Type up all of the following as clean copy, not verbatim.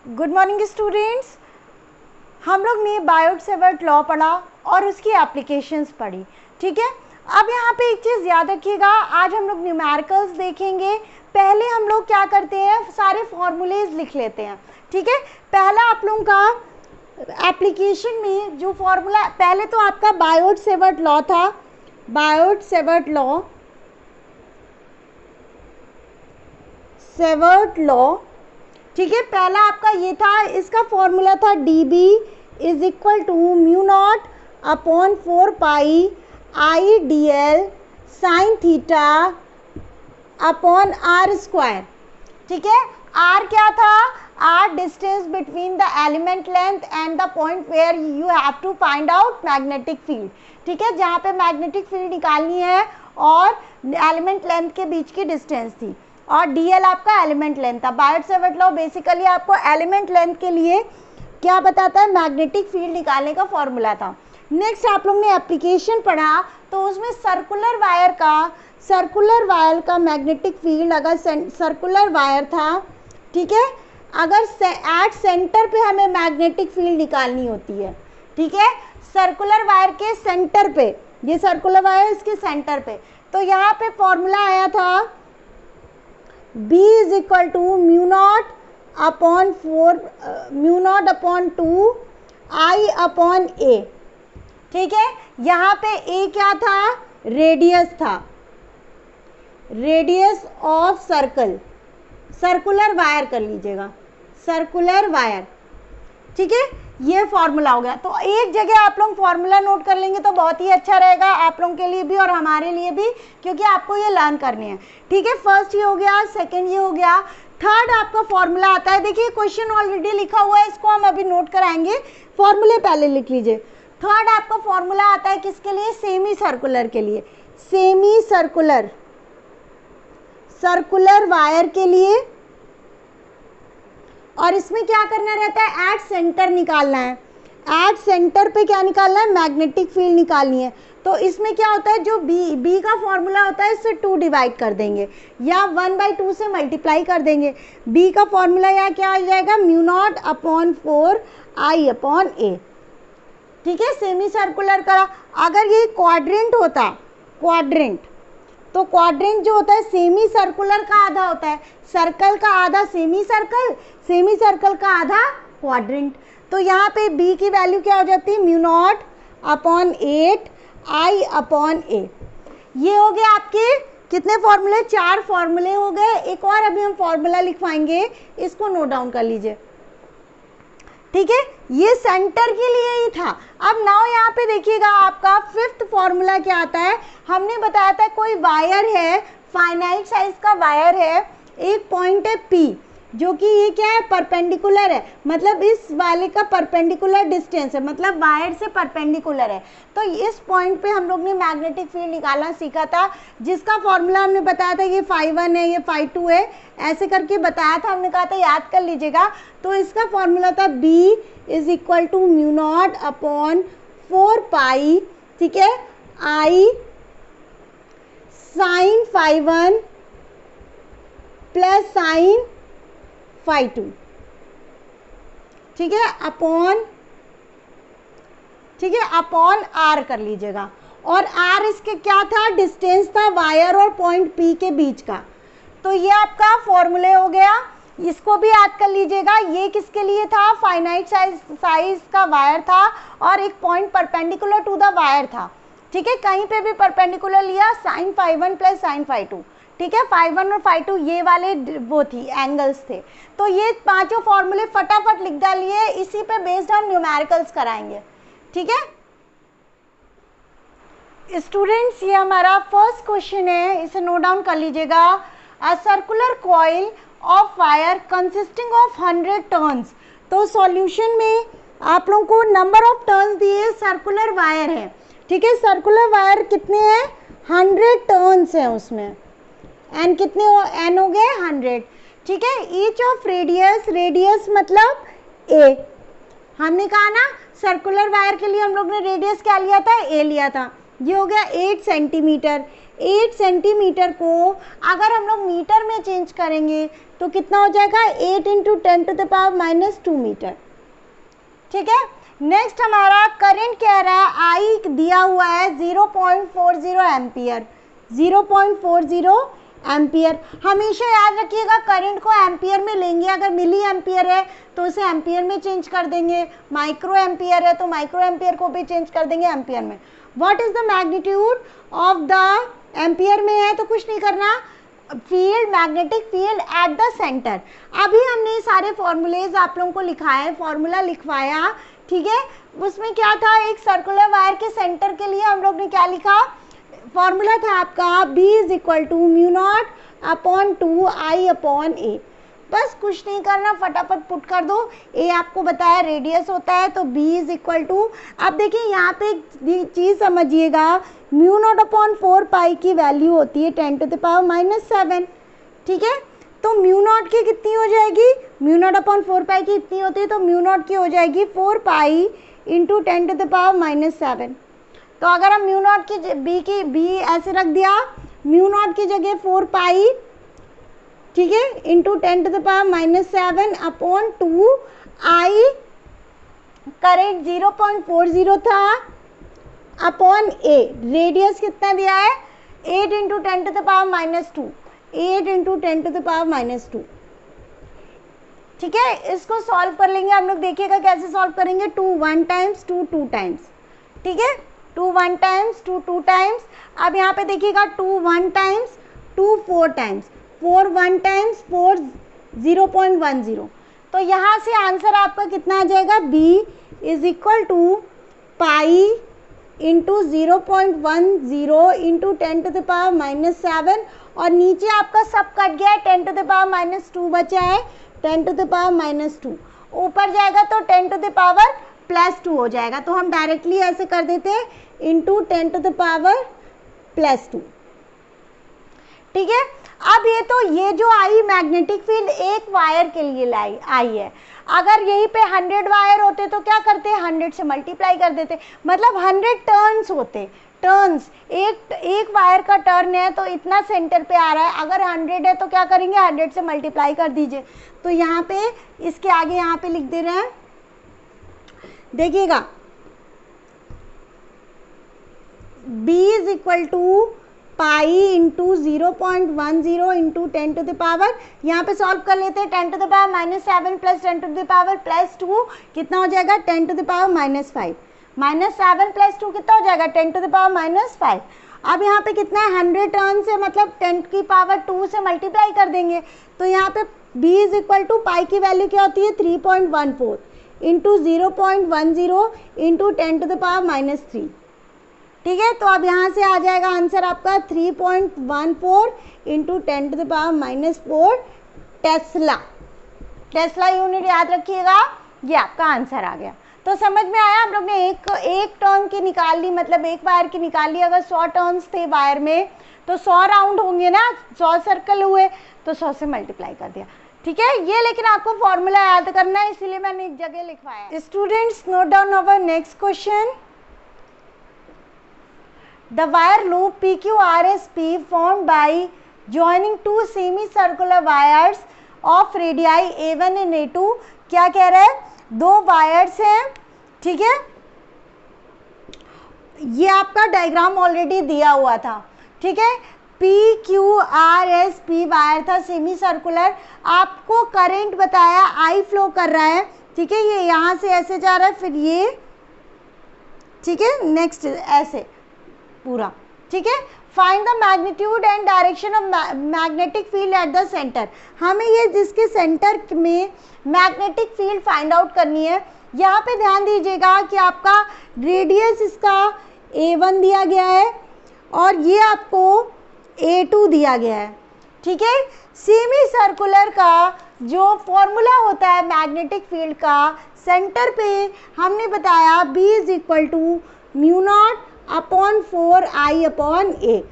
Good morning students. हम लोग ने बायोट-सेवर्ट लॉ पढ़ा और उसकी एप्लीकेशंस पढ़ी, ठीक है। अब यहाँ पे एक चीज़ याद रखिएगा, आज हम लोग न्यूमेरिकल्स देखेंगे। पहले हम लोग क्या करते हैं, सारे फॉर्मूलेज लिख लेते हैं, ठीक है। पहला आप लोगों का एप्लीकेशन में जो फॉर्मूला, पहले तो आपका बायोट-सेवर्ट लॉ था, बायोट-सेवर्ट लॉ, सेवर्ट लॉ, ठीक है। पहला आपका ये था, इसका फॉर्मूला था dB is equal to mu not upon 4 pi I D L sine theta upon R square, ठीक है। आर क्या था, R distance between the element length and the point where you have to find out magnetic field, ठीक है, जहाँ पे magnetic field निकालनी है और एलिमेंट लेंथ के बीच की डिस्टेंस थी, और dl आपका एलिमेंट लेंथ था। बायोट-सेवर्ट लॉ बेसिकली आपको एलिमेंट लेंथ के लिए क्या बताता है, मैग्नेटिक फील्ड निकालने का फॉर्मूला था। नेक्स्ट आप लोग ने एप्लीकेशन पढ़ा, तो उसमें सर्कुलर वायर का मैग्नेटिक फील्ड, अगर सर्कुलर वायर था, ठीक है, अगर एट सेंटर पे हमें मैग्नेटिक फील्ड निकालनी होती है, ठीक है, सर्कुलर वायर के सेंटर पे, ये सर्कुलर वायर इसके सेंटर पे, तो यहाँ पे फॉर्मूला आया था B is equal to mu not upon 2 I upon A, ठीक है। यहाँ पे A क्या था, रेडियस था, radius of circle, circular wire कर लीजिएगा, सर्कुलर वायर, ठीक है। ये फॉर्मूला हो गया। तो एक जगह आप लोग फॉर्मूला नोट कर लेंगे तो बहुत ही अच्छा रहेगा आप लोगों के लिए भी और हमारे लिए भी, क्योंकि आपको ये लर्न करने हैं, ठीक है। फर्स्ट ये हो गया, सेकंड ये हो गया, थर्ड आपका फॉर्मूला आता है। देखिए क्वेश्चन ऑलरेडी लिखा हुआ है, इसको हम अभी नोट कराएंगे, फॉर्मूले पहले लिख लीजिए। थर्ड आपका फॉर्मूला आता है किसके लिए, सेमी सर्कुलर के लिए, सेमी सर्कुलर, सर्कुलर वायर के लिए, और इसमें क्या करना रहता है, एट सेंटर निकालना है, एट सेंटर पे क्या निकालना है, मैग्नेटिक फील्ड निकालनी है। तो इसमें क्या होता है, जो बी का फॉर्मूला होता है इससे 2 डिवाइड कर देंगे या 1/2 से मल्टीप्लाई कर देंगे। बी का फॉर्मूला या क्या आ जाएगा, mu not upon 4 I upon ए, ठीक है। सेमी सर्कुलर का अगर ये क्वाड्रेंट होता, क्वाड्रेंट, तो क्वाड्रेंट जो होता है सेमी सर्कुलर का आधा होता है, सर्कल का आधा सेमी सर्कल, सेमी सर्कल का आधा क्वाड्रेंट। तो यहाँ पे b की वैल्यू क्या हो जाती है, म्यू नॉट अपॉन 8 आई अपॉन ए। ये हो गए आपके कितने फॉर्मूले, 4 फॉर्मूले हो गए। एक और अभी हम फॉर्मूला लिखवाएंगे, इसको नोट डाउन कर लीजिए, ठीक है। ये सेंटर के लिए ही था। अब नाउ यहाँ पे देखिएगा आपका फिफ्थ फॉर्मूला क्या आता है, हमने बताया था कोई वायर है, फाइनाइट साइज का वायर है, एक पॉइंट है P, जो कि ये क्या है, परपेंडिकुलर है, मतलब इस वाले का परपेंडिकुलर डिस्टेंस है, मतलब वायर से परपेंडिकुलर है। तो इस पॉइंट पे हम लोग ने मैग्नेटिक फील्ड निकालना सीखा था, जिसका फॉर्मूला हमने बताया था, ये φ1 है, ये φ2 है, ऐसे करके बताया था, हमने कहा था याद कर लीजिएगा। तो इसका फॉर्मूला था B is equal to mu not upon 4 pi, ठीक है, I साइन φ1 प्लस साइन φ2, ठीक है, अपॉन, ठीक है, अपॉन R कर लीजिएगा। और R इसके क्या था, डिस्टेंस था वायर और पॉइंट P के बीच का। तो ये आपका फॉर्मूले हो गया, इसको भी याद कर लीजिएगा। ये किसके लिए था, फाइनाइट साइज का वायर था और एक point perpendicular to the wire था, ठीक है, कहीं पे भी परपेंडिकुलर लिया, साइन φ1 प्लस साइन φ2, ठीक है। φ1 और φ2 ये वाले वो थी, एंगल्स थे। तो ये पांचों फॉर्मूले फटाफट लिख डालिए, इसी पे बेस्ड हम न्यूमेरिकल्स कराएंगे, ठीक है स्टूडेंट्स। ये हमारा फर्स्ट क्वेश्चन है, इसे नोट डाउन कर लीजिएगा। A circular coil of wire consisting of 100 turns. तो सॉल्यूशन में आप लोगों को नंबर ऑफ टर्न्स दिए, सर्कुलर वायर है, ठीक है, सर्कुलर वायर कितने हैं, 100 टर्न्स हैं उसमें, एन कितने एन हो गए 100, ठीक है। ईच ऑफ रेडियस, रेडियस मतलब ए, हमने कहा ना सर्कुलर वायर के लिए हम लोग ने रेडियस क्या लिया था, ए लिया था। ये हो गया 8 सेंटीमीटर, 8 सेंटीमीटर को अगर हम लोग मीटर में चेंज करेंगे तो कितना हो जाएगा, 8 इंटू 10⁻⁻2 मीटर। ठीक है, नेक्स्ट हमारा करंट कह रहा है, आई दिया हुआ है 0.40 एम्पियर, 0.40 एम्पियर। हमेशा याद रखिएगा करंट को एम्पियर में लेंगे, अगर मिली एम्पियर है तो उसे एम्पियर में चेंज कर देंगे, माइक्रो एम्पियर है तो माइक्रो एम्पियर को भी चेंज कर देंगे एम्पियर में। What is the magnitude of the, ampere में है तो कुछ नहीं करना, field, magnetic field at the centre. अभी हमने सारे फॉर्मूलेज आप लोगों को लिखाए, फॉर्मूला लिखवाया, ठीक है। उसमें क्या था, एक सर्कुलर वायर के सेंटर के लिए हम लोग ने क्या लिखा, फॉर्मूला था आपका B is equal to μ0/2I/A। बस कुछ नहीं करना, फटाफट पुट कर दो। ए आपको बताया रेडियस होता है, तो B इज इक्वल टू, अब देखिए यहाँ पे एक चीज़ समझिएगा, μ0/4 पाई की वैल्यू होती है 10⁻⁻7, ठीक है। तो μ0 की कितनी हो जाएगी, μ0/4 पाई की इतनी होती है, तो μ0 की हो जाएगी 4 पाई इंटू 10⁻⁻7। तो अगर हम μ0 की B ऐसे रख दिया, μ0 की जगह 4 पाई, ठीक है, इंटू 10⁻⁻7/2। आई करेंट 0.40 था अपॉन A, रेडियस कितना दिया है 8 इंटू 10⁻², 8 इंटू 10⁻²। ठीक है, इसको सॉल्व कर लेंगे हम लोग, देखिएगा कैसे सॉल्व करेंगे। 2 1 टाइम्स, 2 2 टाइम्स, ठीक है, 2 1 टाइम्स, 2 2 टाइम्स। अब यहाँ पे देखिएगा 2 1 टाइम्स, 2 4 टाइम्स, 4 1 टाइम्स, 4 0.10। तो यहाँ से आंसर आपका कितना आ जाएगा, B is equal to pi into 0.10 into 10⁻⁻7, और नीचे आपका सब कट गया है, 10⁻⁻2 बचा है, 10⁻⁻2 ऊपर जाएगा तो 10⁻+2 हो जाएगा। तो हम डायरेक्टली ऐसे कर देते हैं इंटू 10⁻+2, ठीक है। अब ये जो आई मैग्नेटिक फील्ड एक वायर के लिए आई है, अगर यहीं पे 100 वायर होते तो क्या करते, 100 से मल्टीप्लाई कर देते, मतलब 100 टर्न्स होते, टर्न्स, एक वायर का टर्न है तो इतना सेंटर पे आ रहा है, अगर 100 है तो क्या करेंगे, 100 से मल्टीप्लाई कर दीजिए। तो यहाँ पे इसके आगे यहाँ पे लिख दे रहे हैं, देखिएगा B is equal to pi into 0.10 into 10⁻, यहाँ पे सॉल्व कर लेते हैं, 10⁻⁻7 प्लस 10⁻+2 कितना हो जाएगा, 10⁻⁻5, -7 + 2 कितना हो जाएगा, 10⁻⁻5। अब यहाँ पे कितना है, 100 टर्न से, मतलब 10⁻2 से मल्टीप्लाई कर देंगे। तो यहाँ पे B इज इक्वल टू पाई की वैल्यू क्या होती है, 3.14 इंटू 0.10 इंटू 10⁻⁻3, ठीक है। तो अब यहाँ से आ जाएगा आंसर आपका 3.14 इंटू 10⁻⁻4 टेस्ला। टेस्ला यूनिट याद रखिएगा, ये आपका आंसर आ गया। तो समझ में आया, हम लोग ने एक टर्न की निकाल ली, मतलब एक वायर की निकाल ली। अगर 100 टर्न्स थे वायर में तो 100 राउंड होंगे ना, 100 सर्कल हुए तो 100 से मल्टीप्लाई कर दिया, ठीक है। ये लेकिन आपको फॉर्मूला याद करना है, इसीलिए मैंने एक जगह लिखवाया। Students note down our next question. The wire loop PQRSP formed by joining two semicircular wires of radii A1 and A2, क्या कह रहा है, 2 वायर्स हैं, ठीक है। ये आपका डायग्राम ऑलरेडी दिया हुआ था, ठीक है। PQRSP वायर था सेमी सर्कुलर, आपको करंट बताया I फ्लो कर रहा है, ठीक है। ये यहाँ से ऐसे जा रहा है, फिर ये, ठीक है, नेक्स्ट ऐसे पूरा, ठीक है। Find the magnitude and direction of magnetic field at the centre. हमें ये जिसके सेंटर में मैग्नेटिक फील्ड फाइंड आउट करनी है। यहाँ पे ध्यान दीजिएगा कि आपका रेडियस इसका A1 दिया गया है और ये आपको A2 दिया गया है, ठीक है। सेमी सर्कुलर का जो फॉर्मूला होता है मैग्नेटिक फील्ड का, सेंटर पे हमने बताया B is equal to μ0/4I/A।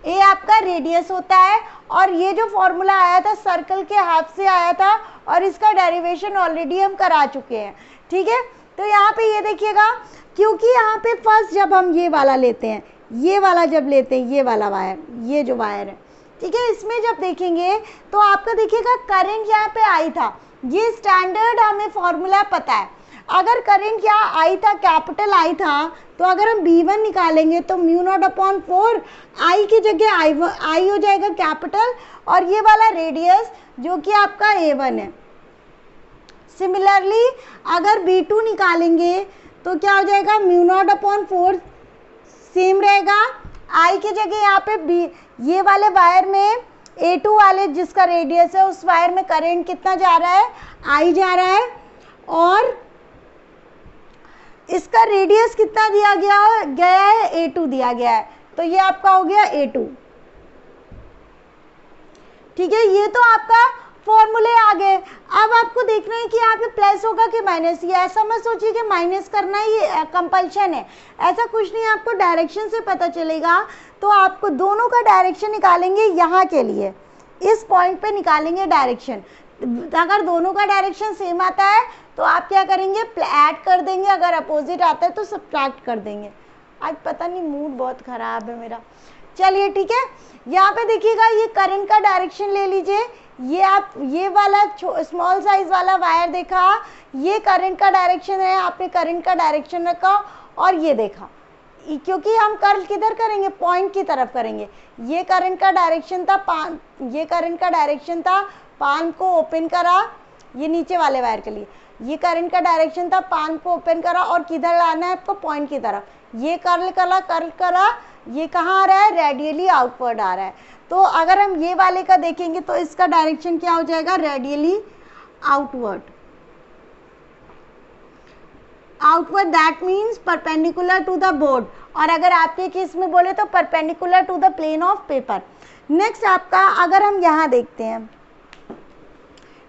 A आपका रेडियस होता है, और ये जो फॉर्मूला आया था सर्कल के हाफ से आया था, और इसका डेरिवेशन ऑलरेडी हम करा चुके हैं, ठीक है। तो यहाँ पे ये देखिएगा, क्योंकि यहाँ पे फर्स्ट जब हम ये वाला लेते हैं, ये वाला जब लेते हैं, ये वाला वायर, ये जो वायर है, ठीक है, इसमें जब देखेंगे तो आपका देखिएगा करंट यहाँ पे आई था, ये स्टैंडर्ड हमें फॉर्मूला पता है। अगर करंट यहाँ आई था, कैपिटल आई था, तो अगर हम B1 निकालेंगे तो म्यू नॉट अपॉन 4, आई की जगह आई हो जाएगा कैपिटल, और ये वाला रेडियस जो कि आपका A1 है। सिमिलरली अगर B2 निकालेंगे तो क्या हो जाएगा, म्यू नॉट अपॉन 4 सेम रहेगा, आई की जगह यहाँ पे ये वाले वायर में A2 वाले जिसका रेडियस है उस वायर में करंट कितना जा रहा है, I जा रहा है, और इसका रेडियस कितना दिया गया है, A2 दिया गया है, तो ये आपका हो गया A2। ठीक है, ये तो आपका फॉर्मूले आ गए। अब आपको देखना है कि यहाँ पे प्लस होगा कि माइनस। ये ऐसा मत सोचिए कि माइनस करना ही कंपल्शन है, ऐसा कुछ नहीं, आपको डायरेक्शन से पता चलेगा। तो आपको दोनों का डायरेक्शन निकालेंगे, यहाँ के लिए इस पॉइंट पे निकालेंगे डायरेक्शन। अगर दोनों का डायरेक्शन सेम आता है तो आप क्या करेंगे, ऐड कर देंगे, अगर अपोजिट आता है तो सब्ट्रैक्ट कर देंगे। आज पता नहीं मूड बहुत ख़राब है मेरा। चलिए ठीक है, यहाँ पे देखिएगा ये करंट का डायरेक्शन ले लीजिए, ये आप ये वाला स्मॉल साइज वाला वायर देखा, ये करंट का डायरेक्शन है, आपने करंट का डायरेक्शन रखा और ये देखा, क्योंकि हम कर्ल किधर करेंगे, पॉइंट की तरफ करेंगे। ये करंट का डायरेक्शन था ये करंट का डायरेक्शन था, पान को ओपन करा, ये नीचे वाले वायर के लिए, ये करंट का डायरेक्शन था, पान को ओपन करा और किधर लाना है आपको, पॉइंट की तरफ। ये कर्ल करा, ये कहाँ आ रहा है, रेडियली आउटवर्ड आ रहा है। तो अगर हम ये वाले का देखेंगे तो इसका डायरेक्शन क्या हो जाएगा, radially outward. Outward that means perpendicular to the board, और अगर आपके केस में बोले तो perpendicular to the plane of paper. Next आपका, अगर हम यहाँ देखते हैं,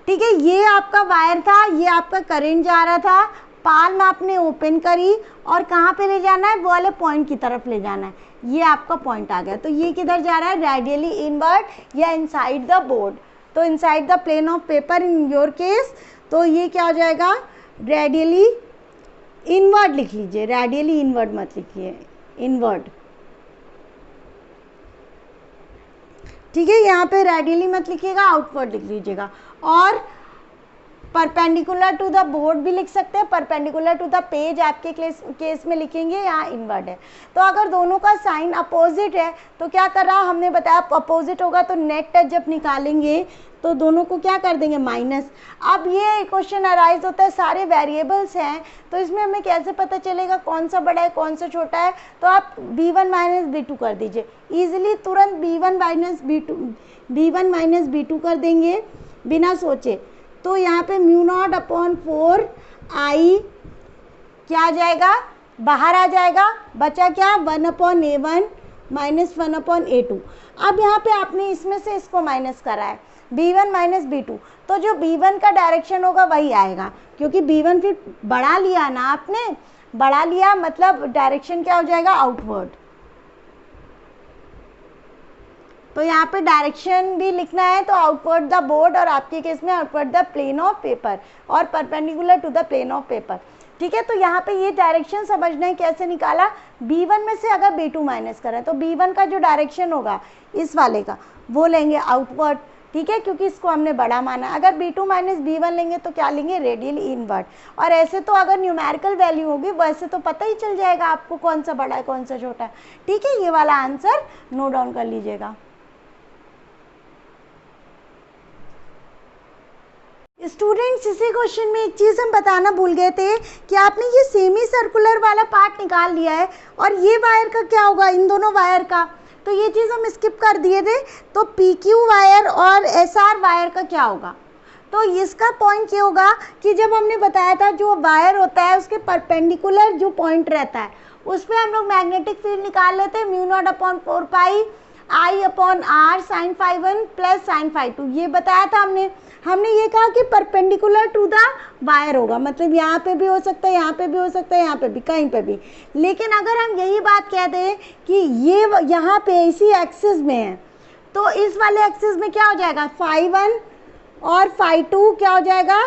ठीक है, ये आपका वायर था, ये आपका करंट जा रहा था, पाल्म आपने ओपन करी और कहाँ पे ले जाना है, वो वाले पॉइंट की तरफ ले जाना है, ये आपका पॉइंट आ गया। तो ये किधर जा रहा है, रेडियली इनवर्ड या इनसाइड द बोर्ड, तो inside the plane of paper in your case. तो ये क्या हो जाएगा, रेडियली इनवर्ड लिख लीजिए, रेडियली इनवर्ड मत लिखिए, इनवर्ड। ठीक है, यहाँ पे रेडियली मत लिखिएगा, आउटवर्ड लिख लीजिएगा। और परपेंडिकुलर टू द बोर्ड भी लिख सकते हैं, परपेंडिकुलर टू द पेज आपके केस में लिखेंगे, यहाँ इनवर्ड है। तो अगर दोनों का साइन अपोजिट है तो क्या कर रहा, हमने बताया अपोजिट होगा तो नेट टच जब निकालेंगे तो दोनों को क्या कर देंगे, माइनस। अब ये क्वेश्चन अराइज होता है, सारे वेरिएबल्स हैं, तो इसमें हमें कैसे पता चलेगा कौन सा बड़ा है कौन सा छोटा है। तो आप B1 माइनस B2 कर दीजिए, ईजिली तुरंत B1 माइनस B2 कर देंगे बिना सोचे। तो यहाँ पे म्यू नॉट अपॉन 4 I क्या आ जाएगा, बाहर आ जाएगा, बचा क्या, 1 upon A1 minus 1 upon A2। अब यहाँ पे आपने इसमें से इसको माइनस करा है, B1 माइनस B2, तो जो B1 का डायरेक्शन होगा वही आएगा, क्योंकि B1 फिर बढ़ा लिया ना आपने, बढ़ा लिया मतलब डायरेक्शन क्या हो जाएगा, आउटवर्ड। तो यहाँ पे डायरेक्शन भी लिखना है तो आउटवर्ड द बोर्ड, और आपके केस में outward the plane of paper और perpendicular to the plane of paper. ठीक है, तो यहाँ पे ये डायरेक्शन समझना है कैसे निकाला। B1 में से अगर B2 माइनस करें तो B1 का जो डायरेक्शन होगा इस वाले का वो लेंगे आउटवर्ड, ठीक है, क्योंकि इसको हमने बड़ा माना। अगर B2 माइनस B1 लेंगे तो क्या लेंगे, रेडियली इनवर्ड। और ऐसे तो अगर न्यूमेरिकल वैल्यू होगी वैसे तो पता ही चल जाएगा आपको कौन सा बड़ा है कौन सा छोटा है। ठीक है, ये वाला आंसर नोट डाउन कर लीजिएगा। स्टूडेंट्स, इसी क्वेश्चन में एक चीज़ हम बताना भूल गए थे कि आपने ये सेमी सर्कुलर वाला पार्ट निकाल लिया है, और ये वायर का क्या होगा, इन दोनों वायर का, तो ये चीज़ हम स्किप कर दिए थे। तो PQ वायर और SR वायर का क्या होगा, तो इसका पॉइंट ये होगा कि जब हमने बताया था जो वायर होता है उसके परपेंडिकुलर जो पॉइंट रहता है उस पर हम लोग मैग्नेटिक फील्ड निकाल लेते हैं, mu not upon 4 pi I upon R sine phi 1 plus sine phi 2, ये बताया था हमने ये कहा कि परपेंडिकुलर टू द वायर होगा, मतलब यहाँ पे भी हो सकता है, यहाँ पे भी हो सकता है, यहाँ पे भी, कहीं पे भी। लेकिन अगर हम यही बात कह दें कि ये यहाँ पे इसी एक्सिस में है तो इस वाले एक्सिस में क्या हो जाएगा, फाई 1 और फाई 2 क्या हो जाएगा,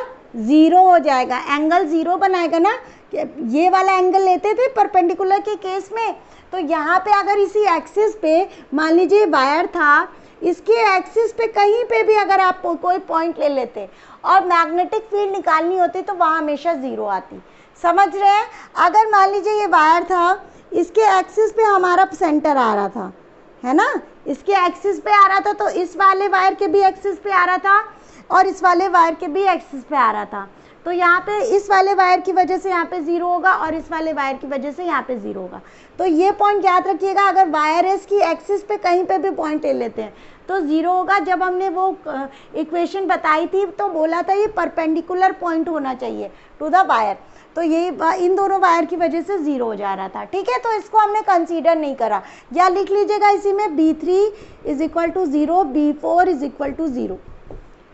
0 हो जाएगा, एंगल 0 बनाएगा ना। ये वाला एंगल लेते थे परपेंडिकुलर के केस में, तो यहाँ पे अगर इसी एक्सिस पे मान लीजिए वायर था, इसके एक्सिस पे कहीं पे भी अगर आप कोई पॉइंट ले लेते और मैग्नेटिक फील्ड निकालनी होती तो वहाँ हमेशा ज़ीरो आती। समझ रहे हैं? अगर मान लीजिए ये वायर था, इसके एक्सिस पे हमारा सेंटर आ रहा था, है ना, इसके एक्सिस पे आ रहा था, तो इस वाले वायर के भी एक्सिस पे आ रहा था और इस वाले वायर के भी एक्सिस पे आ रहा था। तो यहाँ पे इस वाले वायर की वजह से यहाँ पे ज़ीरो होगा और इस वाले वायर की वजह से यहाँ पे ज़ीरो होगा। तो ये पॉइंट याद रखिएगा, अगर वायर एस की एक्सिस पे कहीं पे भी पॉइंट ले लेते हैं तो ज़ीरो होगा। जब हमने वो इक्वेशन बताई थी तो बोला था ये परपेंडिकुलर पॉइंट होना चाहिए टू द वायर, तो यही इन दोनों वायर की वजह से ज़ीरो हो जा रहा था। ठीक है, तो इसको हमने कंसीडर नहीं करा। या लिख लीजिएगा इसी में B3 is equal to 0, B4 is equal to 0।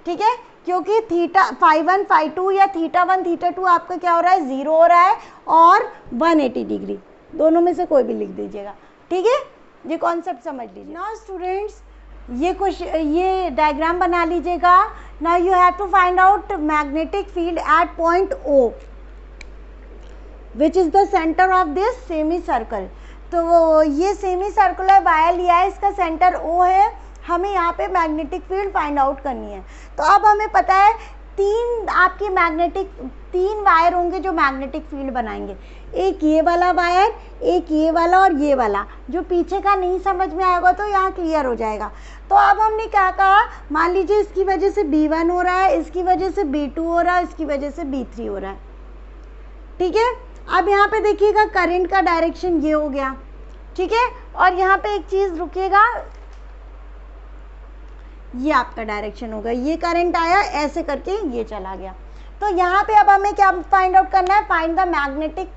ठीक है, क्योंकि थीटा φ1 φ2 या θ1 θ2 आपका क्या हो रहा है, 0 हो रहा है और 180 डिग्री, दोनों में से कोई भी लिख दीजिएगा। ठीक है, ये कॉन्सेप्ट समझ लीजिए। नाउ स्टूडेंट्स, ये डायग्राम बना लीजिएगा। Now you have to find out magnetic field at point O which is the centre of this semi circle. तो ये सेमी सर्कुलर वायर लिया है, इसका सेंटर O है, हमें यहाँ पे मैग्नेटिक फील्ड फाइंड आउट करनी है। तो अब हमें पता है तीन वायर होंगे जो मैग्नेटिक फील्ड बनाएंगे, एक ये वाला वायर, एक ये वाला और ये वाला। जो पीछे का नहीं समझ में आएगा तो यहाँ क्लियर हो जाएगा। तो अब हमने क्या कहा, मान लीजिए इसकी वजह से B1 हो रहा है, इसकी वजह से B2 हो रहा है, इसकी वजह से B3 हो रहा है। ठीक है, अब यहाँ पे देखिएगा करंट का डायरेक्शन ये हो गया। ठीक है, और यहाँ पे एक चीज़ रुकिएगा, ये आपका डायरेक्शन होगा, ये करंट आया ऐसे करके ये चला गया। तो यहाँ पे अब हमें क्या फाइंड आउट करना है, find the magnetic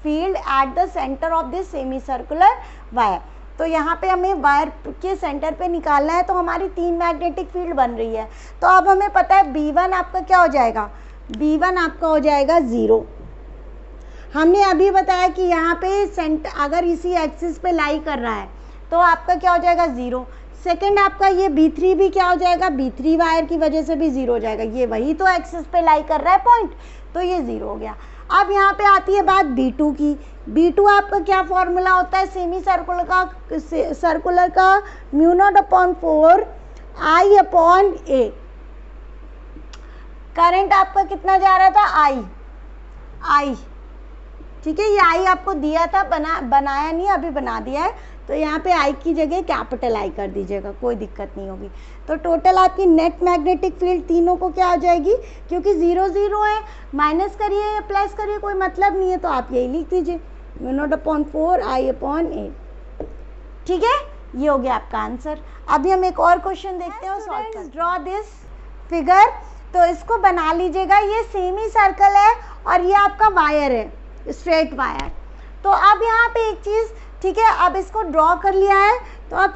field at the centre of this semi circular wire. तो यहाँ पे हमें वायर के सेंटर पे निकालना है, तो हमारी तीन मैग्नेटिक फील्ड बन रही है। तो अब हमें पता है B1 आपका क्या हो जाएगा, B1 आपका हो जाएगा 0। हमने अभी बताया कि यहाँ पे सेंटर अगर इसी एक्सिस पे लाई कर रहा है तो आपका क्या हो जाएगा, 0। सेकंड आपका ये B3 भी क्या हो जाएगा, B3 वायर की वजह से भी 0 हो जाएगा, ये वही तो एक्सिस पे लाई कर रहा है पॉइंट, तो ये 0 हो गया। अब यहाँ पे आती है बात B2 की। B2 आपका क्या फॉर्मूला होता है, सेमी सर्कुलर का μ0/4 I/A। करंट आपका कितना जा रहा था, I। ठीक है, ये I आपको दिया था, बनाया नहीं, अभी बना दिया है। तो यहाँ पे I की जगह कैपिटल I कर दीजिएगा, कोई दिक्कत नहीं होगी। तो टोटल आपकी नेट मैग्नेटिक फील्ड तीनों को क्या आ जाएगी, क्योंकि 0 0 है, माइनस करिए या प्लस करिए कोई मतलब नहीं है, तो आप यही लिख दीजिए μ0/4 I/A। ठीक है, ये हो गया आपका आंसर। अभी हम एक और क्वेश्चन देखते हैं, सॉल्व करते हैं। Draw this figure. तो इसको बना लीजिएगा, ये सेमी सर्कल है और ये आपका वायर है, स्ट्रेट वायर। तो अब यहाँ पे एक चीज़, ठीक है, अब इसको ड्रॉ कर लिया है, तो अब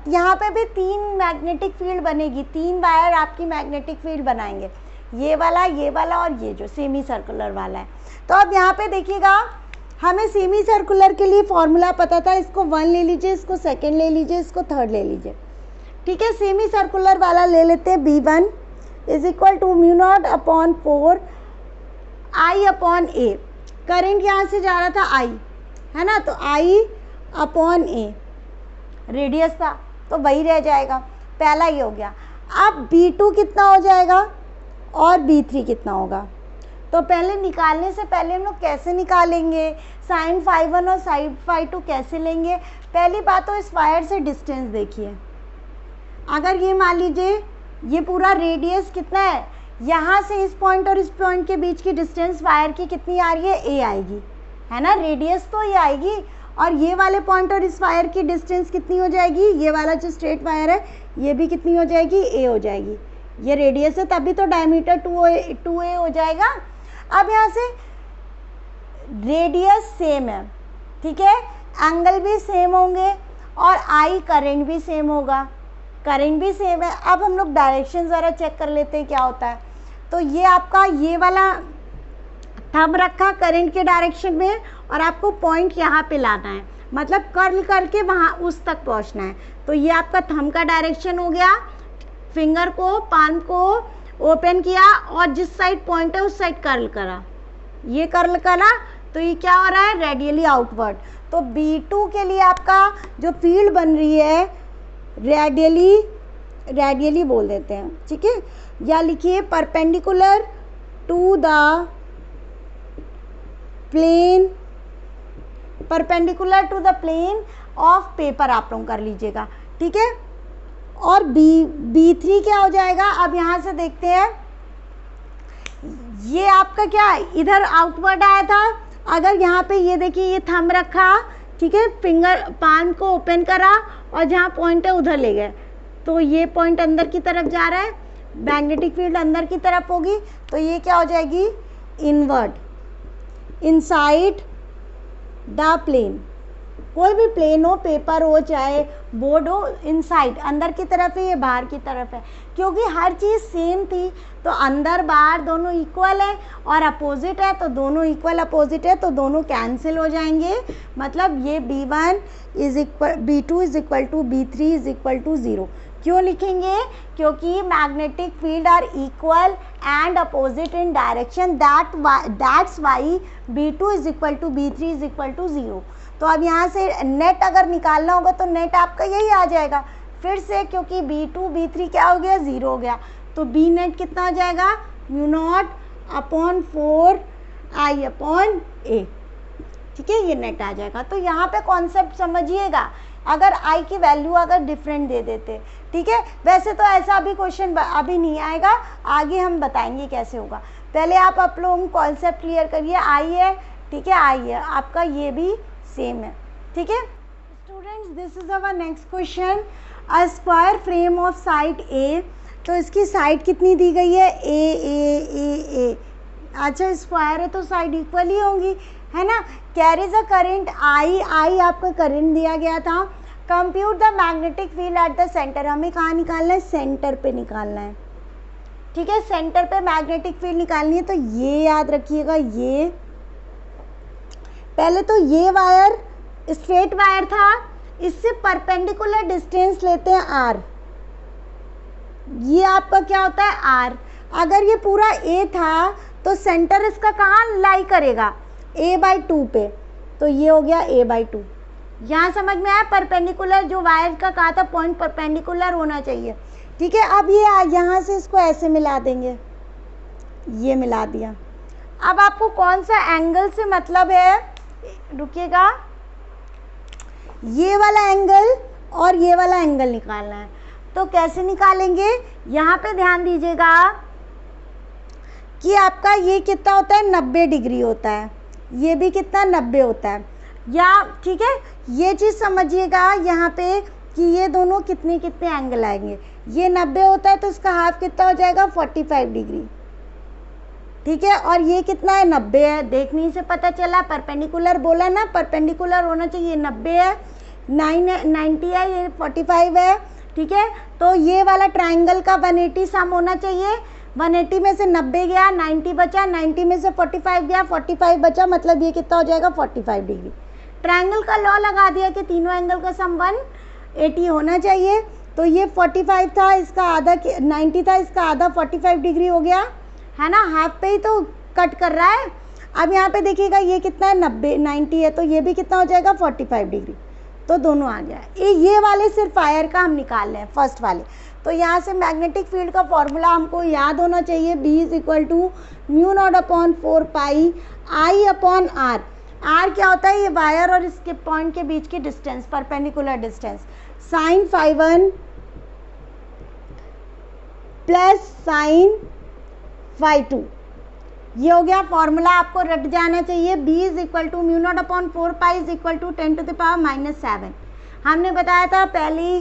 यहाँ पे भी तीन मैग्नेटिक फील्ड बनेगी, तीन वायर आपकी मैग्नेटिक फील्ड बनाएंगे, ये वाला और ये जो सेमी सर्कुलर वाला है। तो अब यहाँ पे देखिएगा, हमें सेमी सर्कुलर के लिए फॉर्मूला पता था, इसको 1 ले लीजिए, इसको सेकेंड ले लीजिए, इसको थर्ड ले लीजिए। ठीक है, सेमी सर्कुलर वाला ले लेते हैं, B1 is equal to μ0/4 I/A। Current यहाँ से जा रहा था I, है ना, तो I/A रेडियस था, तो वही रह जाएगा, पहला ये हो गया। अब B2 कितना हो जाएगा और B3 कितना होगा, तो पहले निकालने से पहले हम लोग कैसे निकालेंगे, sin φ1 और sin φ2 कैसे लेंगे। पहली बात तो इस वायर से डिस्टेंस देखिए, अगर ये मान लीजिए ये पूरा रेडियस कितना है, यहाँ से इस पॉइंट और इस पॉइंट के बीच की डिस्टेंस वायर की कितनी आ रही है, A आएगी, है ना, रेडियस तो ये आएगी। और ये वाले पॉइंट और इस वायर की डिस्टेंस कितनी हो जाएगी, ये वाला जो स्ट्रेट वायर है ये भी कितनी हो जाएगी, A हो जाएगी। ये रेडियस है तभी तो डायमीटर 2A हो जाएगा। अब यहाँ से रेडियस सेम है, ठीक है, एंगल भी सेम होंगे और I करंट भी सेम होगा, करंट भी सेम है। अब हम लोग डायरेक्शन ज़रा चेक कर लेते हैं क्या होता है। तो ये आपका ये वाला थंब रखा करंट के डायरेक्शन में और आपको पॉइंट यहाँ पे लाना है, मतलब कर्ल करके वहाँ उस तक पहुँचना है। तो ये आपका थंब का डायरेक्शन हो गया, फिंगर को पाल्म को ओपन किया और जिस साइड पॉइंट है उस साइड कर्ल करा, ये कर्ल करा तो ये क्या हो रहा है, रेडियली आउटवर्ड। तो B2 के लिए आपका जो फील्ड बन रही है रेडियली बोल देते हैं, ठीक है। या लिखिए perpendicular to the plane, perpendicular to the plane of paper आप लोग कर लीजिएगा, ठीक है। और B3 क्या हो जाएगा, अब यहाँ से देखते हैं, ये आपका क्या इधर आउटवर्ड आया था, अगर यहाँ पे ये देखिए ये थंब रखा, ठीक है, फिंगर पाम को ओपन करा और जहाँ पॉइंट है उधर ले गए, तो ये पॉइंट अंदर की तरफ जा रहा है, मैग्नेटिक फील्ड अंदर की तरफ होगी, तो ये क्या हो जाएगी, इनवर्ड, इनसाइड द प्लेन। कोई भी प्लेन हो, पेपर हो चाहे बोर्ड हो, इनसाइड अंदर की तरफ है, ये बाहर की तरफ है, क्योंकि हर चीज़ सेम थी तो अंदर बाहर दोनों इक्वल है, और अपोजिट है तो दोनों इक्वल अपोजिट है, तो दोनों कैंसिल हो जाएंगे। मतलब ये B1 is equal B2 is equal to B3 is equal to 0। क्यों लिखेंगे, क्योंकि magnetic field are equal and opposite in direction, that's why B2 is equal to B3 is equal to 0। तो अब यहाँ से नेट अगर निकालना होगा तो नेट आपका यही आ जाएगा फिर से, क्योंकि B2 B3 क्या हो गया, 0 हो गया, तो B नेट कितना हो जाएगा, μ0/4I/A, ठीक है, ये नेट आ जाएगा। तो यहाँ पे कॉन्सेप्ट समझिएगा, अगर I की वैल्यू अगर डिफरेंट दे देते, ठीक है। वैसे तो ऐसा अभी क्वेश्चन अभी नहीं आएगा, आगे हम बताएंगे कैसे होगा। पहले आप लोग कॉन्सेप्ट क्लियर करिए, I है, ठीक है, I है आपका, ये भी सेम है, ठीक है। Students, this is our next question, a square frame of side A। तो इसकी साइड कितनी दी गई है, A। अच्छा, स्क्वायर है तो साइड इक्वल ही होंगी, है ना। कैरीज अ करंट I आपका करंट दिया गया था। Compute the magnetic field at the centre, हमें कहाँ निकालना है, सेंटर पे निकालना है, ठीक है, सेंटर पे मैग्नेटिक फील्ड निकालनी है। तो ये याद रखिएगा, ये पहले तो ये वायर स्ट्रेट वायर था, इससे परपेंडिकुलर डिस्टेंस लेते हैं R, ये आपका क्या होता है R। अगर ये पूरा A था तो सेंटर इसका कहाँ लाई करेगा, A/2 पे, तो ये हो गया A/2। यहाँ समझ में आया, परपेंडिकुलर जो वायर का कहा था पॉइंट परपेंडिकुलर होना चाहिए, ठीक है। अब ये यहाँ से इसको ऐसे मिला देंगे, ये मिला दिया। अब आपको कौन सा एंगल से मतलब है, रुकिएगा, ये वाला एंगल और ये वाला एंगल निकालना है। तो कैसे निकालेंगे, यहाँ पे ध्यान दीजिएगा कि आपका ये कितना होता है, 90 डिग्री होता है, ये भी कितना 90 होता है, या ठीक है, ये चीज़ समझिएगा यहाँ पे कि ये दोनों कितने कितने एंगल आएंगे। ये 90 होता है तो इसका हाफ कितना हो जाएगा, 45 डिग्री, ठीक है। और ये कितना है, 90 है, देखने से पता चला, परपेंडिकुलर बोला ना, परपेंडिकुलर होना चाहिए, 90 है, 90 है, ये 45 है, ठीक है। तो ये वाला ट्राइंगल का 180 सम होना चाहिए, 180 में से 90 गया, 90 बचा, 90 में से 45 गया, 45 बचा, मतलब ये कितना हो जाएगा, 45 डिग्री। ट्राइंगल का लॉ लगा दिया कि तीनों एंगल का सम 180 होना चाहिए। तो ये 45 था, इसका आधा 90 था, इसका आधा 45 डिग्री हो गया, है ना, हाफ पे ही तो कट कर रहा है। अब यहाँ पे देखिएगा ये कितना है, 90 है, तो ये भी कितना हो जाएगा, 45 डिग्री, तो दोनों आ गया। ये वाले सिर्फ वायर का हम निकाल रहे हैं, फर्स्ट वाले। तो यहाँ से मैग्नेटिक फील्ड का फॉर्मूला हमको याद होना चाहिए, B is equal to μ0/4πI/R। R क्या होता है, ये वायर और इसके पॉइंट के बीच की distance, perpendicular distance, sin φ1 plus sin φ2, ये हो गया फॉर्मूला, आपको रट जाना चाहिए। B is equal to μ0/4π is equal to 10⁻⁻⁷। हमने बताया था पहले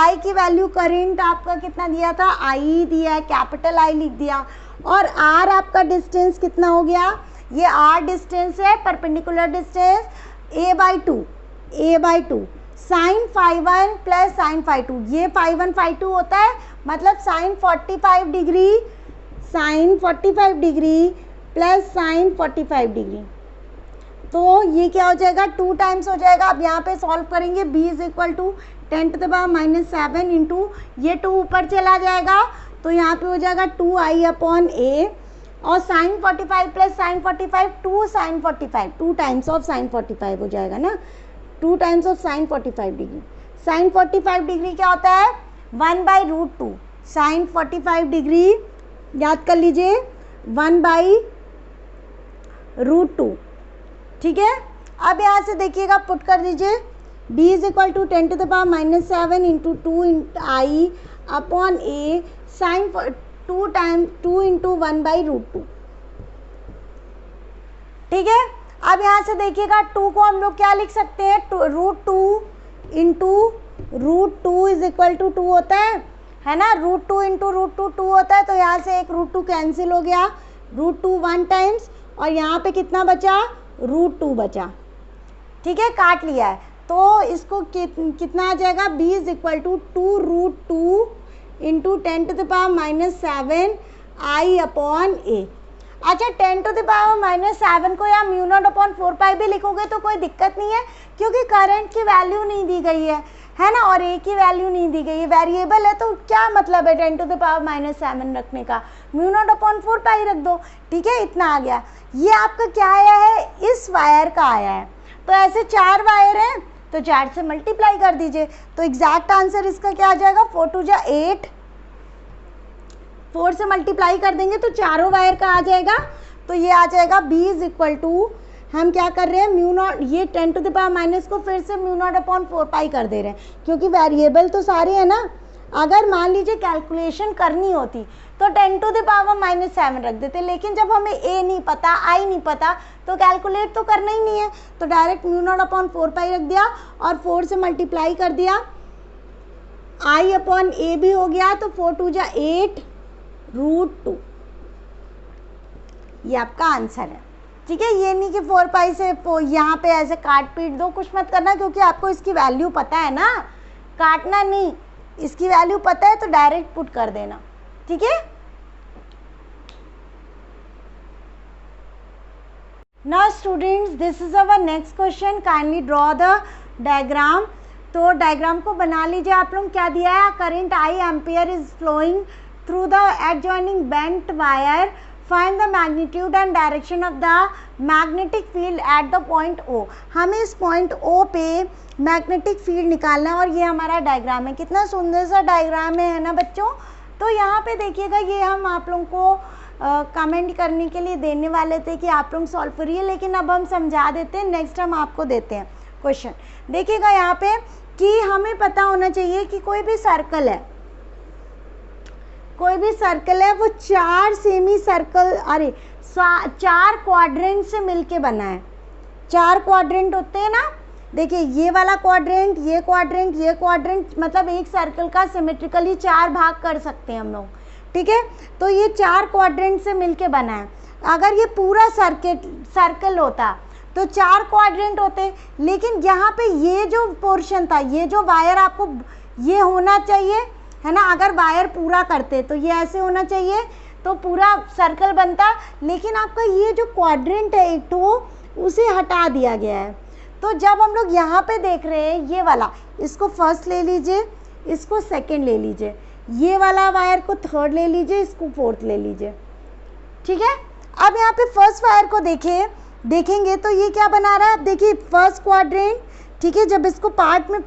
I की वैल्यू, करंट आपका कितना दिया था, I दिया है, कैपिटल I लिख दिया, और R आपका डिस्टेंस कितना हो गया, ये R डिस्टेंस है, perpendicular distance A/2 sin φ1 plus sin φ2, ये φ1 φ2 होता है, मतलब sin 45 degree plus sin 45 degree, तो ये क्या हो जाएगा, 2 टाइम्स हो जाएगा। अब यहाँ पे सॉल्व करेंगे, B is equal to 10⁻⁷ into ये 2 ऊपर चला जाएगा, तो यहाँ पे हो जाएगा 2I/A, और sine 45 plus sine 45 2 sine 45 2 times of sine 45 हो जाएगा ना, 2 times of sine 45 degree. Sine 45 degree क्या होता है 1/√2। साइन 45 डिग्री याद कर लीजिए 1/√2। ठीक है, अब यहाँ से देखिएगा पुट कर दीजिए b is equal to 10 to the power -7 into 2 i upon a sine 2 into 1/√2। ठीक है, अब यहाँ से देखिएगा 2 को हम लोग क्या लिख सकते हैं, √2 इंटू √2 इज इक्वल टू 2 होता है ना, √2 इंटू √2 2 होता है, तो यहाँ से एक √2 कैंसिल हो गया, √2 1 टाइम्स और यहाँ पे कितना बचा √2 बचा। ठीक है, काट लिया है, तो इसको कितना आ जाएगा b is equal to 2√2 into 10 to the power -7 i upon a। अच्छा 10 to the power -7 को या μ0/4π भी लिखोगे तो कोई दिक्कत नहीं है, क्योंकि करंट की वैल्यू नहीं दी गई है ना, और a की वैल्यू नहीं दी गई है, वेरिएबल है, तो क्या मतलब है 10 to the power -7 रखने का, μ0/4π रख दो। ठीक है, इतना आ गया। ये आपका क्या आया है, इस वायर का आया है, तो ऐसे 4 वायर हैं तो 4 से मल्टीप्लाई कर दीजिए, तो एग्जैक्ट आंसर इसका क्या आ जाएगा 4 2 जा 8, 4 से मल्टीप्लाई कर देंगे तो चारों वायर का आ जाएगा, तो ये आ जाएगा b इज इक्वल टू, हम क्या कर रहे हैं μ0, ये 10 to the power माइनस को फिर से μ0/4π कर दे रहे हैं, क्योंकि वेरिएबल तो सारे हैं ना। अगर मान लीजिए कैलकुलेशन करनी होती तो 10 to the power -7 रख देते, लेकिन जब हमें a नहीं पता i नहीं पता तो कैलकुलेट तो करना ही नहीं है, तो डायरेक्ट μ0/4π रख दिया और 4 से मल्टीप्लाई कर दिया, i अपॉन a भी हो गया, तो 4 2 जा 8 √2, ये आपका आंसर है। ठीक है, ये नहीं कि 4π से यहाँ पे ऐसे काट पीट दो, कुछ मत करना, क्योंकि आपको इसकी वैल्यू पता है ना, काटना नहीं, इसकी वैल्यू पता है तो डायरेक्ट पुट कर देना। ठीक है, now students this is our next question, kindly draw the diagram. तो डायग्राम को बना लीजिए आप लोग। क्या दिया है, current I ampere is flowing through the adjoining bent wire, find the magnitude and direction of the magnetic field at the point O। हमें इस पॉइंट O पे मैग्नेटिक फील्ड निकालना है, और ये हमारा डायग्राम है। कितना सुंदर सा डायग्राम है ना बच्चों। तो यहाँ पे देखिएगा, ये हम आप लोगों को कमेंट करने के लिए देने वाले थे कि आप लोग सॉल्व करिए, लेकिन अब हम समझा देते हैं, नेक्स्ट हम आपको देते हैं क्वेश्चन। देखिएगा यहाँ पे कि हमें पता होना चाहिए कि कोई भी सर्कल है, कोई भी सर्कल है, वो 4 सेमी सर्कल, अरे 4 क्वाड्रेंट से मिलके बना है। 4 क्वाड्रेंट होते हैं ना, देखिए ये वाला क्वाड्रेंट, ये क्वाड्रेंट, ये क्वाड्रेंट, मतलब एक सर्कल का सिमेट्रिकली 4 भाग कर सकते हैं हम लोग। ठीक है, तो ये 4 क्वाड्रेंट से मिलके बना है। अगर ये पूरा सर्कल होता तो 4 क्वाड्रेंट होते, लेकिन यहाँ पे ये जो पोर्शन था, ये जो वायर आपको ये होना चाहिए है ना, अगर वायर पूरा करते तो ये ऐसे होना चाहिए तो पूरा सर्कल बनता, लेकिन आपका ये जो क्वाड्रेंट है एक तो उसे हटा दिया गया है। तो जब हम लोग यहाँ पे देख रहे हैं ये वाला, इसको फर्स्ट ले लीजिए, इसको सेकंड ले लीजिए, ये वाला वायर को थर्ड ले लीजिए, इसको फोर्थ ले लीजिए। ठीक है, अब यहाँ पे फर्स्ट वायर को देखेंगे तो ये क्या बना रहा है, अब देखिए फर्स्ट क्वाड्रेंट। ठीक है, जब इसको पार्ट में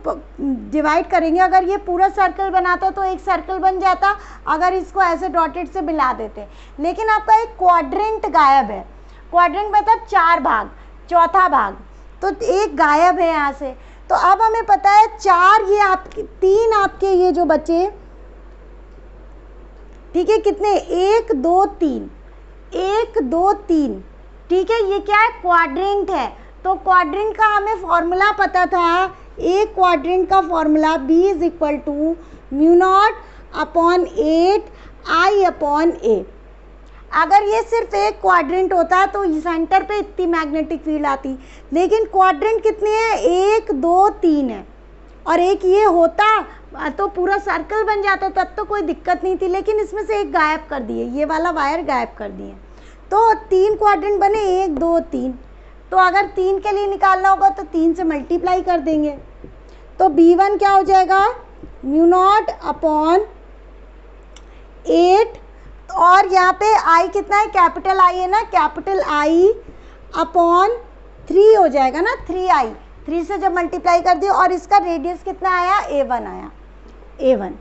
डिवाइड करेंगे, अगर ये पूरा सर्कल बनाता तो एक सर्कल बन जाता, अगर इसको ऐसे डॉटेड से मिला देते, लेकिन आपका एक क्वाड्रेंट गायब है। क्वाड्रेंट मतलब 4 भाग, चौथा भाग, तो एक गायब है यहाँ से। तो अब हमें पता है 4, ये आपके 3 आपके ये जो बचे, ठीक है, कितने 1 2 3, 1 2 3। ठीक है, ये क्या है, क्वाड्रेंट है। तो क्वाड्रेंट का हमें फॉर्मूला पता था, एक क्वाड्रेंट का formula b is equal to μ0/8 I upon a। अगर ये सिर्फ एक क्वाड्रेंट होता तो सेंटर पे इतनी मैग्नेटिक फील्ड आती, लेकिन क्वाड्रेंट कितने हैं, 1 2 3 है, और एक ये होता तो पूरा सर्कल बन जाता, तब तो कोई दिक्कत नहीं थी, लेकिन इसमें से एक गायब कर दिए, ये वाला वायर गायब कर दिए, तो 3 क्वाड्रेंट बने, 1 2 3। तो अगर 3 के लिए निकालना होगा तो 3 से मल्टीप्लाई कर देंगे, तो b1 क्या हो जाएगा, μ0/8 और यहाँ पे आई कितना है, कैपिटल आई है ना, कैपिटल आई अपॉन 3 हो जाएगा ना, 3i, 3 से जब मल्टीप्लाई कर दिया, और इसका रेडियस कितना आया, a1 आया, a1।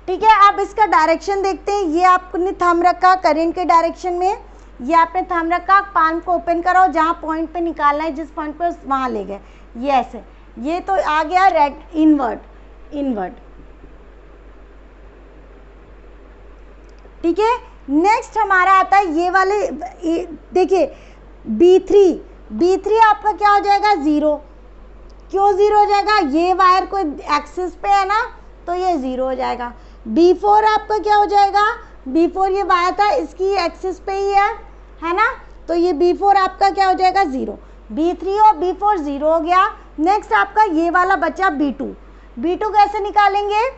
ठीक है, अब इसका डायरेक्शन देखते हैं। ये आपने थंब रखा करंट के डायरेक्शन में, ये आपने थंब रखा, पाम को ओपन करो, जहाँ पॉइंट पे निकालना है, जिस पॉइंट पे वहाँ ले गए, ये ऐसे, ये तो आ गया रेड इनवर्ट। ठीक है, नेक्स्ट हमारा आता है ये वाले, देखिए B3 आपका क्या हो जाएगा, 0। क्यों 0 हो जाएगा, ये वायर कोई एक्सिस पे है ना, तो ये 0 हो जाएगा। B4 आपका क्या हो जाएगा, B4 ये वायर था, इसकी एक्सिस पे ही है ना, तो ये B4 आपका क्या हो जाएगा, 0। B3 और B4 0 हो गया। नेक्स्ट आपका ये वाला बचा B2 कैसे निकालेंगे,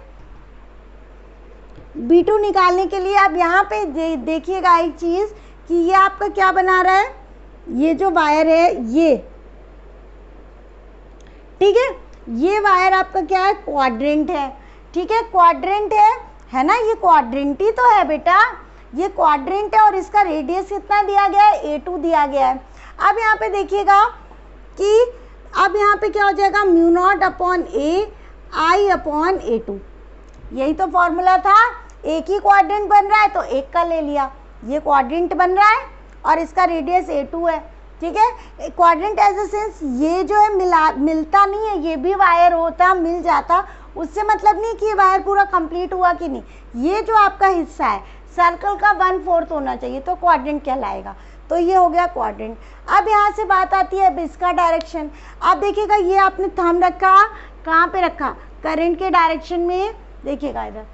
B2 निकालने के लिए आप यहाँ पे देखिएगा एक चीज़ कि ये आपका क्या बना रहा है, ये जो वायर है ये, ठीक है, ये वायर आपका क्या है, क्वाड्रेंट है। ठीक है, क्वाड्रेंट है ना, ये क्वाड्रेंट ही तो है बेटा, ये क्वाड्रेंट है, और इसका रेडियस कितना दिया गया है, a2 दिया गया है। अब यहाँ पे देखिएगा कि अब यहाँ पे क्या हो जाएगा, mu not upon a i upon a2, यही तो फॉर्मूला था। एक ही क्वाड्रेंट बन रहा है तो एक का ले लिया, ये क्वाड्रेंट बन रहा है और इसका रेडियस a2 है। ठीक है, क्वाड्रेंट एज ए सेंस ये जो है मिलता नहीं है, ये भी वायर होता, मिल जाता, उससे मतलब नहीं कि ये वायर पूरा कंप्लीट हुआ कि नहीं, ये जो आपका हिस्सा है सर्कल का 1/4 होना चाहिए तो क्वाड्रेंट कहलाएगा। तो ये हो गया क्वाड्रेंट। अब यहाँ से बात आती है अब इसका डायरेक्शन। आप देखिएगा ये आपने थंब रखा, कहाँ पे रखा, करंट के डायरेक्शन में, देखिएगा इधर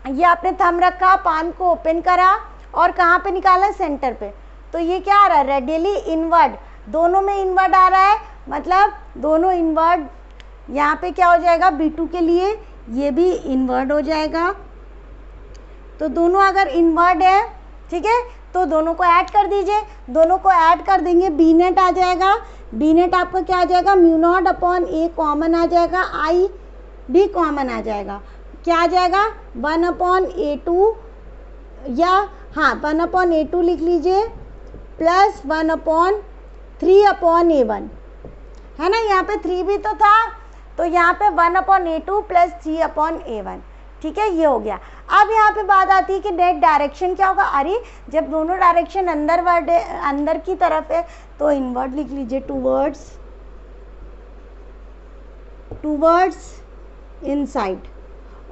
ये आपने थंब रखा, पाम को ओपन करा और कहाँ पे निकाला, सेंटर पे, तो ये क्या आ रहा है, रेडियली इनवर्ड, दोनों में इनवर्ड आ रहा है, मतलब दोनों इनवर्ड। यहाँ पे क्या हो जाएगा, B2 के लिए ये भी इनवर्ड हो जाएगा, तो दोनों अगर इनवर्ड है, ठीक है, तो दोनों को ऐड कर दीजिए, दोनों को ऐड कर देंगे, बी नेट आ जाएगा, बी नेट आपका क्या आ जाएगा, mu not upon a common आ जाएगा, आई भी कॉमन आ जाएगा, क्या आ जाएगा 1/a2, या हाँ 1/a2 लिख लीजिए, प्लस 1/3/a1, है ना, यहाँ पे 3 भी तो था, तो यहाँ पे 1/a2 प्लस 3/a1। ठीक है, ये हो गया। अब यहाँ पे बात आती है कि नेट डायरेक्शन क्या होगा, अरे जब दोनों डायरेक्शन अंदर की तरफ है तो इनवर्ड लिख लीजिए, टूवर्ड्स इनसाइड,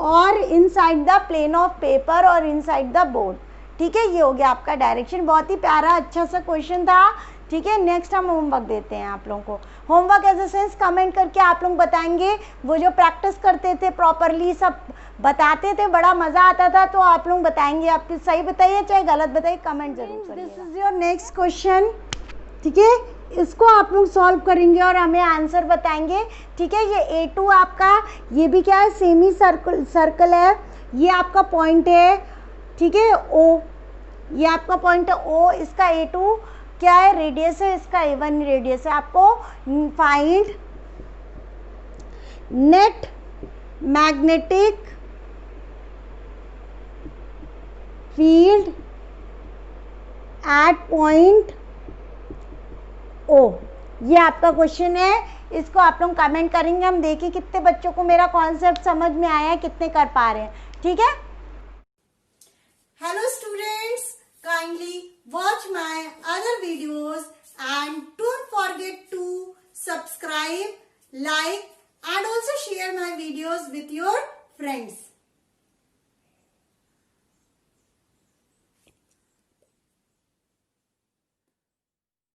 और inside the plane of paper और इनसाइड द बोर्ड। ठीक है, ये हो गया आपका डायरेक्शन। बहुत ही प्यारा अच्छा सा क्वेश्चन था। ठीक है, नेक्स्ट हम होमवर्क देते हैं आप लोगों को। Homework as a sense comment करके आप लोग बताएंगे, वो जो प्रैक्टिस करते थे प्रॉपरली सब बताते थे, बड़ा मज़ा आता था, तो आप लोग बताएंगे, आप सही बताइए चाहे गलत बताइए, कमेंट जरूर करिएगा। This is your next question. ठीक है, इसको आप लोग सॉल्व करेंगे और हमें आंसर बताएंगे। ठीक है, ये A2 आपका, ये भी क्या है, सेमी सर्कल है, ये आपका पॉइंट है, ठीक है, O, ये आपका पॉइंट है O, इसका A2 क्या है, रेडियस है, इसका A1 रेडियस है। आपको find net magnetic field at point O, ये आपका क्वेश्चन है। इसको आप लोग कमेंट करेंगे, हम देखें कितने बच्चों को मेरा कॉन्सेप्ट समझ में आया है, कितने कर पा रहे हैं। ठीक है, hello students, kindly watch my other videos and don't forget to subscribe, like and also share my videos with your friends.